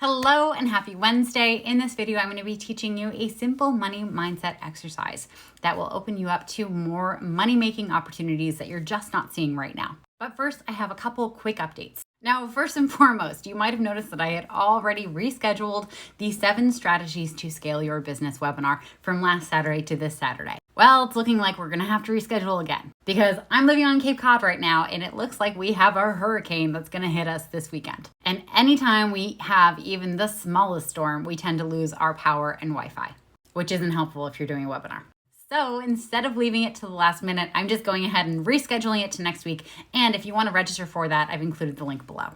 Hello and happy Wednesday. In this video, I'm going to be teaching you a simple money mindset exercise that will open you up to more money-making opportunities that you're just not seeing right now. But first, I have a couple quick updates. Now, first and foremost, you might have noticed that I had already rescheduled the 7 strategies to scale your business webinar from last Saturday to this Saturday. Well, it's looking like we're going to have to reschedule again because I'm living on Cape Cod right now and it looks like we have a hurricane that's going to hit us this weekend. And anytime we have even the smallest storm, we tend to lose our power and Wi-Fi, which isn't helpful if you're doing a webinar. So instead of leaving it to the last minute, I'm just going ahead and rescheduling it to next week. And if you want to register for that, I've included the link below.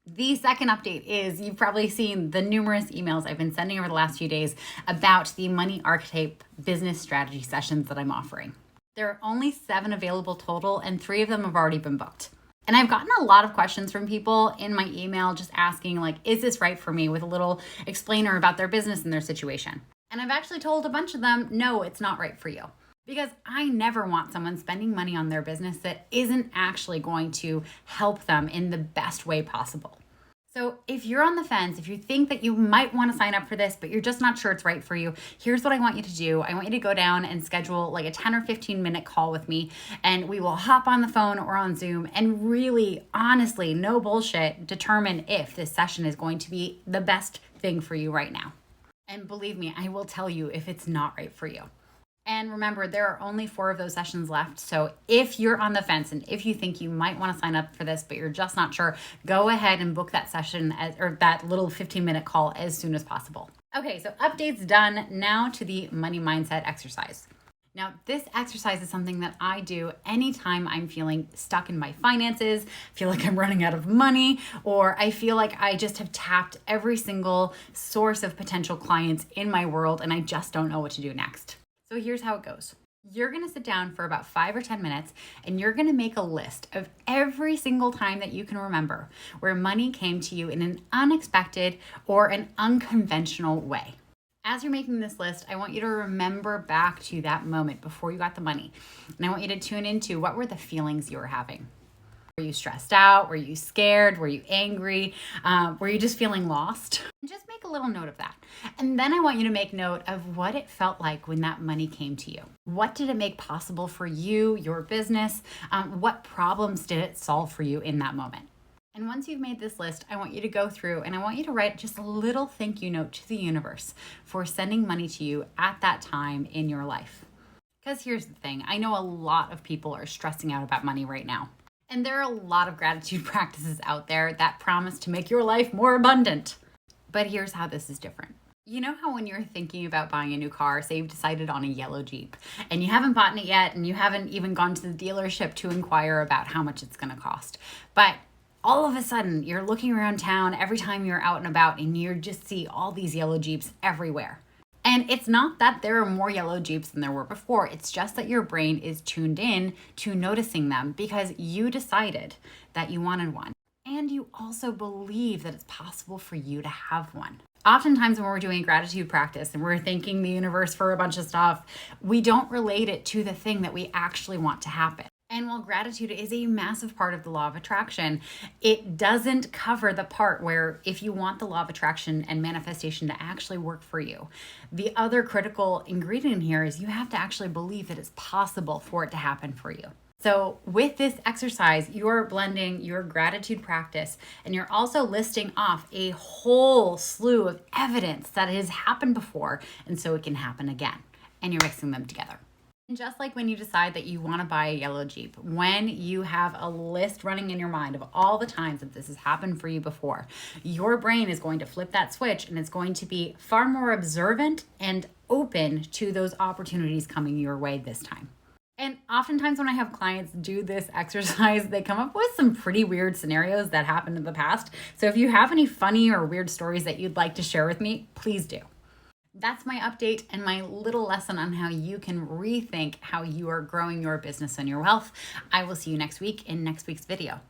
The second update is you've probably seen the numerous emails I've been sending over the last few days about the Money Archetype business strategy sessions that I'm offering. There are only 7 available total and 3 of them have already been booked. And I've gotten a lot of questions from people in my email just asking like, is this right for me, with a little explainer about their business and their situation. And I've actually told a bunch of them, no, it's not right for you. Because I never want someone spending money on their business that isn't actually going to help them in the best way possible. So if you're on the fence, if you think that you might want to sign up for this, but you're just not sure it's right for you, here's what I want you to do. I want you to go down and schedule like a 10 or 15 minute call with me, and we will hop on the phone or on Zoom and really, honestly, no bullshit, determine if this session is going to be the best thing for you right now. And believe me, I will tell you if it's not right for you. And remember, there are only 4 of those sessions left. So if you're on the fence and if you think you might want to sign up for this, but you're just not sure, go ahead and book that session or that little 15-minute call as soon as possible. Okay, so updates done. Now to the money mindset exercise. Now, this exercise is something that I do anytime I'm feeling stuck in my finances, feel like I'm running out of money, or I feel like I just have tapped every single source of potential clients in my world and I just don't know what to do next. So here's how it goes. You're going to sit down for about 5 or 10 minutes and you're going to make a list of every single time that you can remember where money came to you in an unexpected or an unconventional way. As you're making this list, I want you to remember back to that moment before you got the money. And I want you to tune into what were the feelings you were having. Were you stressed out? Were you scared? Were you angry? Were you just feeling lost? Just make a little note of that. And then I want you to make note of what it felt like when that money came to you. What did it make possible for you, your business? What problems did it solve for you in that moment? And once you've made this list, I want you to go through and I want you to write just a little thank you note to the universe for sending money to you at that time in your life. Because here's the thing, I know a lot of people are stressing out about money right now. And there are a lot of gratitude practices out there that promise to make your life more abundant. But here's how this is different. You know how when you're thinking about buying a new car, say you've decided on a yellow Jeep, and you haven't bought it yet, and you haven't even gone to the dealership to inquire about how much it's going to cost. But all of a sudden, you're looking around town every time you're out and about, and you just see all these yellow Jeeps everywhere. And it's not that there are more yellow Jeeps than there were before. It's just that your brain is tuned in to noticing them because you decided that you wanted one. And you also believe that it's possible for you to have one. Oftentimes when we're doing gratitude practice and we're thanking the universe for a bunch of stuff, we don't relate it to the thing that we actually want to happen. And while gratitude is a massive part of the law of attraction, it doesn't cover the part where if you want the law of attraction and manifestation to actually work for you, the other critical ingredient here is you have to actually believe that it's possible for it to happen for you. So with this exercise, you're blending your gratitude practice and you're also listing off a whole slew of evidence that it has happened before and so it can happen again. And you're mixing them together. And just like when you decide that you want to buy a yellow Jeep, when you have a list running in your mind of all the times that this has happened for you before, your brain is going to flip that switch and it's going to be far more observant and open to those opportunities coming your way this time. And oftentimes when I have clients do this exercise, they come up with some pretty weird scenarios that happened in the past. So if you have any funny or weird stories that you'd like to share with me, please do. That's my update and my little lesson on how you can rethink how you are growing your business and your wealth. I will see you next week in next week's video.